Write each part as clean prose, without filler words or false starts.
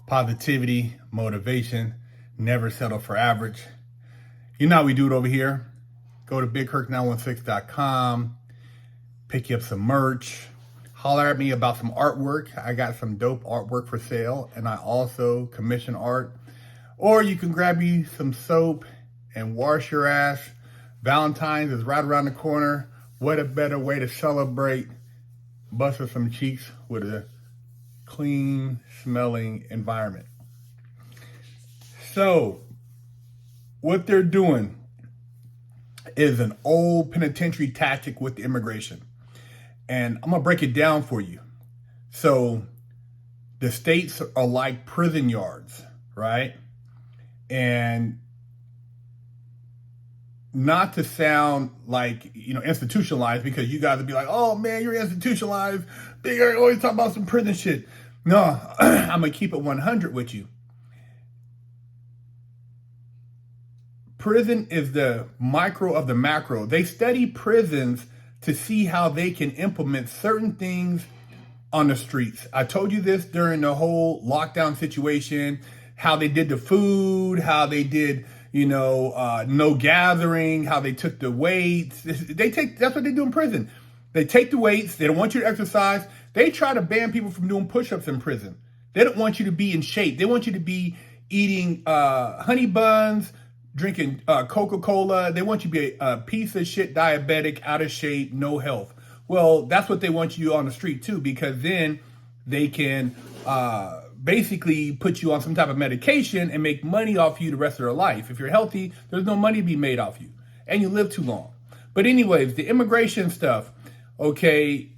positivity, motivation, never settle for average. You know how we do it over here. Go to bigkirk916.com, pick you up some merch, holler at me about some artwork. I got some dope artwork for sale, and I also commission art. Or you can grab you some soap and wash your ass. Valentine's is right around the corner. What a better way to celebrate busting some cheeks with a clean smelling environment. So what they're doing is an old penitentiary tactic with the immigration. And I'm gonna break it down for you. So the states are like prison yards, right? And not to sound like, institutionalized, because you guys would be like, oh man, you're institutionalized. Big Eric always talk about some prison shit. No, I'm gonna keep it 100 with you. Prison is the micro of the macro. They study prisons to see how they can implement certain things on the streets. I told you this during the whole lockdown situation, how they did the food, how they did, no gathering, how they took the weights. That's what they do in prison. They take the weights. They don't want you to exercise. They try to ban people from doing push-ups in prison. They don't want you to be in shape. They want you to be eating honey buns, drinking Coca-Cola. They want you to be a piece of shit diabetic, out of shape, no health. Well, that's what they want you on the street too, because then they can basically put you on some type of medication and make money off you the rest of your life. If you're healthy, there's no money to be made off you, and you live too long. But anyways, the immigration stuff, okay,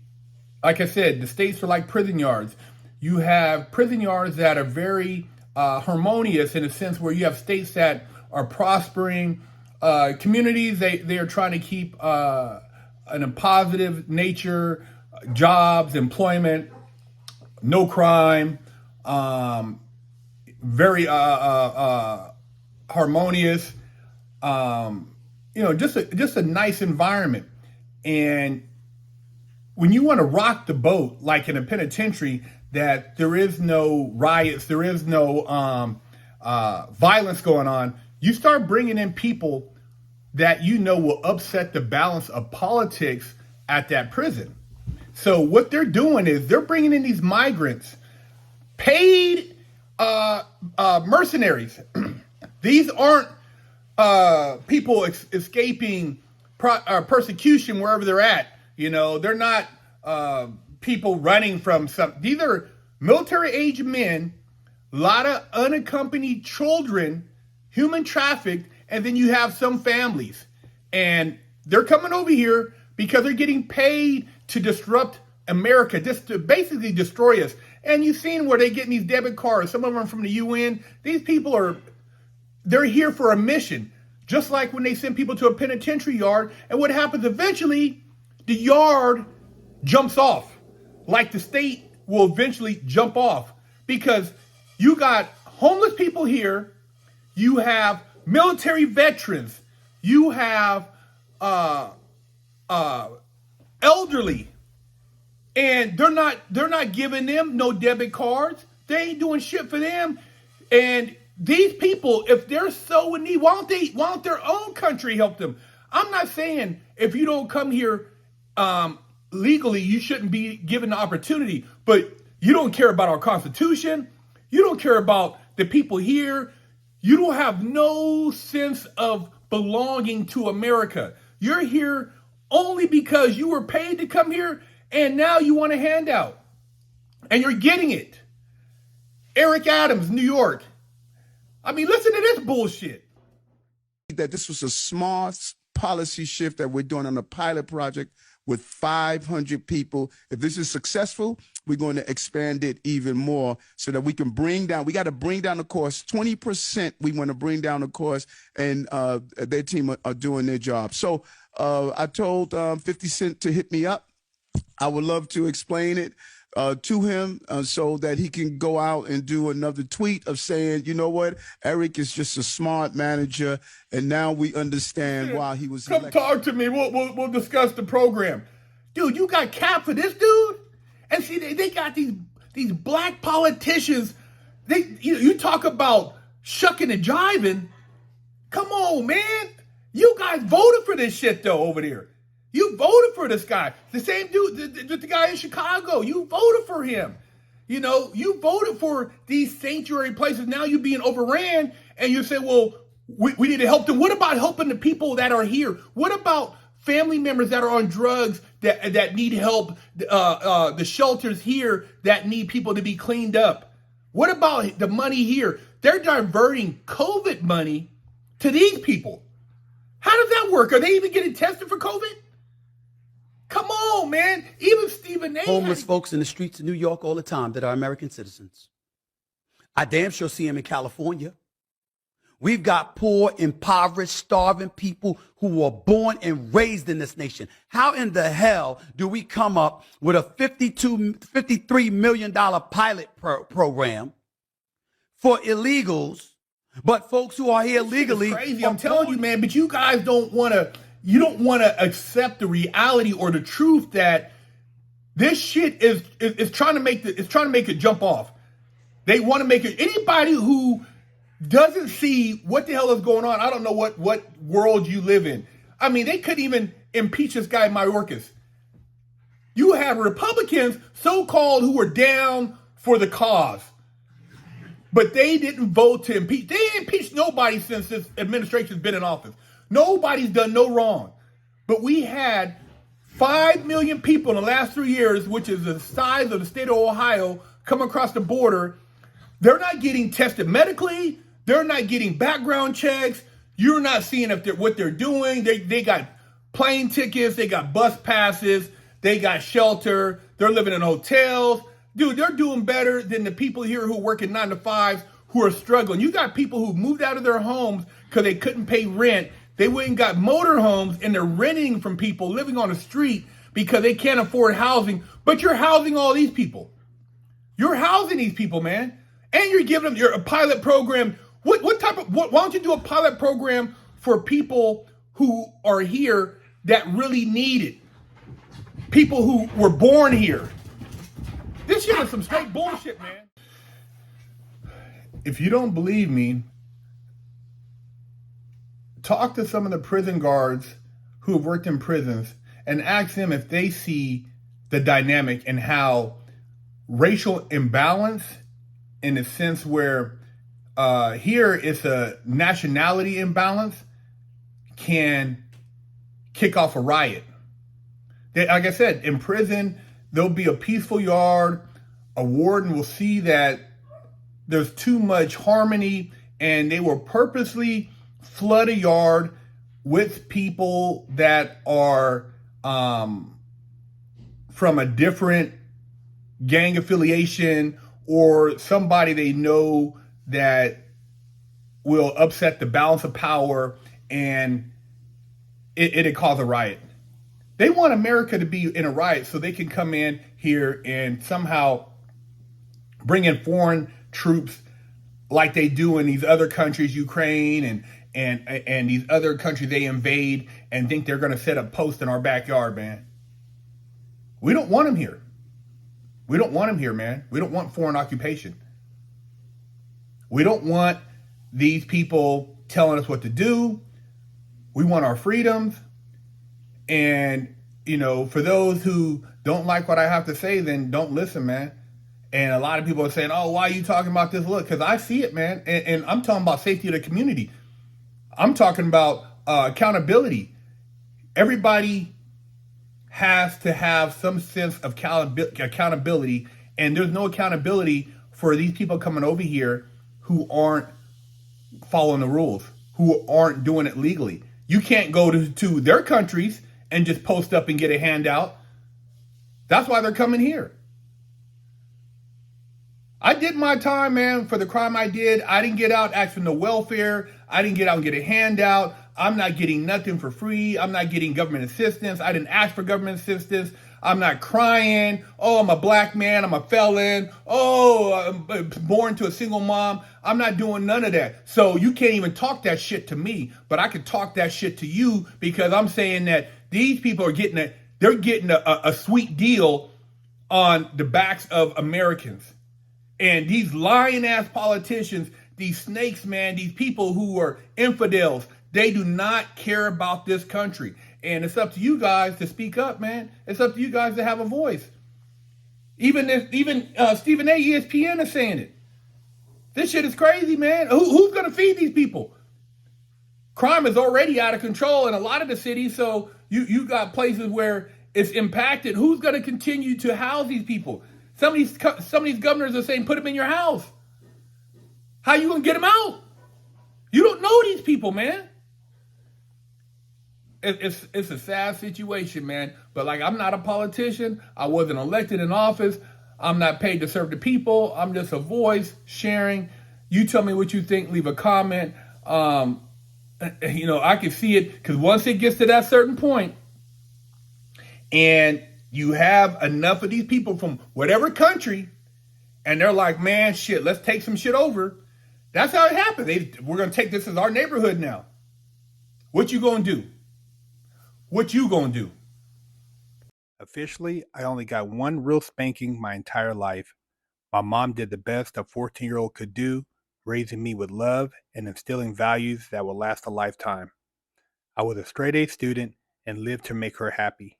like I said, the states are like prison yards. You have prison yards that are very harmonious in a sense where you have states that are prospering. Communities, they are trying to keep in a positive nature, jobs, employment, no crime, very harmonious, just a nice environment. And when you want to rock the boat, like in a penitentiary, that there is no riots, there is no violence going on, you start bringing in people that will upset the balance of politics at that prison. So what they're doing is they're bringing in these migrants, paid mercenaries. These aren't people escaping persecution wherever they're at. They're not people running from something. These are military-age men, a lot of unaccompanied children, human trafficked, and then you have some families. And they're coming over here because they're getting paid to disrupt America, just to basically destroy us. And you've seen where they're getting these debit cards, some of them from the UN. These people they're here for a mission. Just like when they send people to a penitentiary yard, and what happens eventually, the yard jumps off. Like the state will eventually jump off, because you got homeless people here, you have military veterans, you have elderly, and they're not giving them no debit cards. They ain't doing shit for them. And these people, if they're so in need, why don't their own country help them? I'm not saying if you don't come here legally, you shouldn't be given the opportunity, but you don't care about our Constitution. You don't care about the people here. You don't have no sense of belonging to America. You're here only because you were paid to come here, and now you want a handout. And you're getting it. Eric Adams, New York. I mean, listen to this bullshit. That this was a smart policy shift that we're doing on a pilot project with 500 people. If this is successful, we're going to expand it even more so that we can we got to bring down the cost. 20% we want to bring down the cost, and their team are doing their job. So I told 50 Cent to hit me up. I would love to explain it to him so that he can go out and do another tweet of saying, you know what, Eric is just a smart manager, and now we understand why he was elected. Come talk to me. We'll discuss the program. Dude, you got cap for this dude? And see, they got these black politicians You talk about shucking and jiving. Come on, man. You guys voted for this shit though over there. You voted for this guy. The same dude, the guy in Chicago. You voted for him. You voted for these sanctuary places. Now you're being overran, and you say, well, we need to help them. What about helping the people that are here? What about family members that are on drugs that need help? The shelters here that need people to be cleaned up. What about the money here? They're diverting COVID money to these people. How does that work? Are they even getting tested for COVID? Come on, man. Even Stephen A. Homeless folks in the streets of New York all the time that are American citizens. I damn sure see them in California. We've got poor, impoverished, starving people who were born and raised in this nation. How in the hell do we come up with a $53 million pilot program for illegals, but folks who are here legally? Crazy. I'm telling you, man, but you guys don't want to accept the reality or the truth that this shit is trying to make it jump off. They want to make it. Anybody who doesn't see what the hell is going on, I don't know what world you live in. I mean, they couldn't even impeach this guy Mayorkas. You have Republicans, so-called, who were down for the cause. But they didn't vote to impeach. They ain't impeached nobody since this administration's been in office. Nobody's done no wrong. But we had 5 million people in the last 3 years, which is the size of the state of Ohio, come across the border. They're not getting tested medically. They're not getting background checks. You're not seeing what they're doing. They got plane tickets. They got bus passes. They got shelter. They're living in hotels. Dude, they're doing better than the people here who work in 9 to 5s who are struggling. You got people who moved out of their homes because they couldn't pay rent. They went and got motorhomes and they're renting from people living on the street because they can't afford housing. But you're housing all these people. You're housing these people, man. And you're giving them a pilot program. Why don't you do a pilot program for people who are here that really need it? People who were born here. This shit is some straight bullshit, man. If you don't believe me, talk to some of the prison guards who have worked in prisons and ask them if they see the dynamic and how racial imbalance, in the sense where here it's a nationality imbalance, can kick off a riot. Like I said, in prison, there'll be a peaceful yard. A warden will see that there's too much harmony, and they will purposely flood a yard with people that are from a different gang affiliation or somebody they know that will upset the balance of power, and it'll cause a riot. They want America to be in a riot so they can come in here and somehow bring in foreign troops like they do in these other countries, Ukraine and these other countries they invade, and think they're going to set up posts in our backyard, man. We don't want them here. We don't want them here, man. We don't want foreign occupation. We don't want these people telling us what to do. We want our freedoms. And, for those who don't like what I have to say, then don't listen, man. And a lot of people are saying, oh, why are you talking about this? Look, because I see it, man. And I'm talking about safety of the community. I'm talking about accountability. Everybody has to have some sense of accountability. And there's no accountability for these people coming over here who aren't following the rules, who aren't doing it legally. You can't go to their countries and just post up and get a handout. That's why they're coming here. I did my time, man, for the crime I did. I didn't get out asking no welfare. I didn't get out and get a handout. I'm not getting nothing for free. I'm not getting government assistance. I didn't ask for government assistance. I'm not crying. Oh, I'm a black man. I'm a felon. Oh, I'm born to a single mom. I'm not doing none of that. So you can't even talk that shit to me, but I can talk that shit to you, because I'm saying that these people are getting a sweet deal on the backs of Americans. And these lying ass politicians, these snakes, man, these people who are infidels, they do not care about this country. And it's up to you guys to speak up, man. It's up to you guys to have a voice. Even Stephen A. ESPN is saying it. This shit is crazy, man. Who's going to feed these people? Crime is already out of control in a lot of the cities, so you got places where it's impacted. Who's going to continue to house these people? Some of these governors are saying, put them in your house. How you going to get them out? You don't know these people, man. It's a sad situation, man. But like, I'm not a politician. I wasn't elected in office. I'm not paid to serve the people. I'm just a voice sharing. You tell me what you think. Leave a comment. I can see it, because once it gets to that certain point, and you have enough of these people from whatever country, and they're like, man, shit, let's take some shit over. That's how it happens. We're going to take this as our neighborhood now. What you going to do? What you going to do? Officially, I only got one real spanking my entire life. My mom did the best a 14-year-old could do, raising me with love and instilling values that will last a lifetime. I was a straight-A student and lived to make her happy.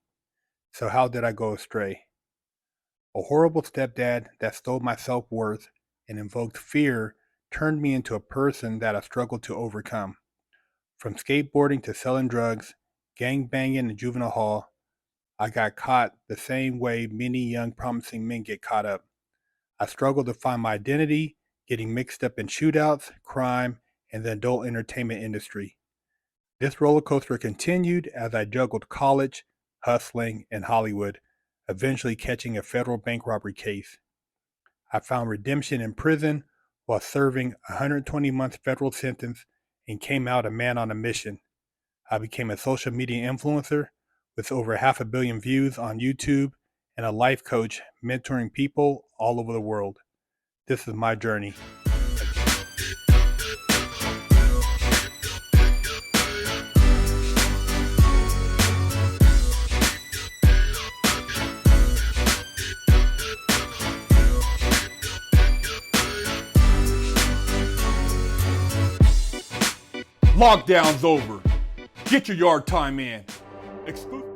So how did I go astray? A horrible stepdad that stole my self-worth and invoked fear turned me into a person that I struggled to overcome. From skateboarding to selling drugs, gang banging in juvenile hall, I got caught the same way many young promising men get caught up. I struggled to find my identity, getting mixed up in shootouts, crime, and the adult entertainment industry. This roller coaster continued as I juggled college, hustling, and Hollywood, eventually catching a federal bank robbery case. I found redemption in prison while serving a 120-month federal sentence and came out a man on a mission. I became a social media influencer with over 500 million views on YouTube and a life coach mentoring people all over the world. This is my journey. Lockdown's over. Get your yard time in. Exclusive.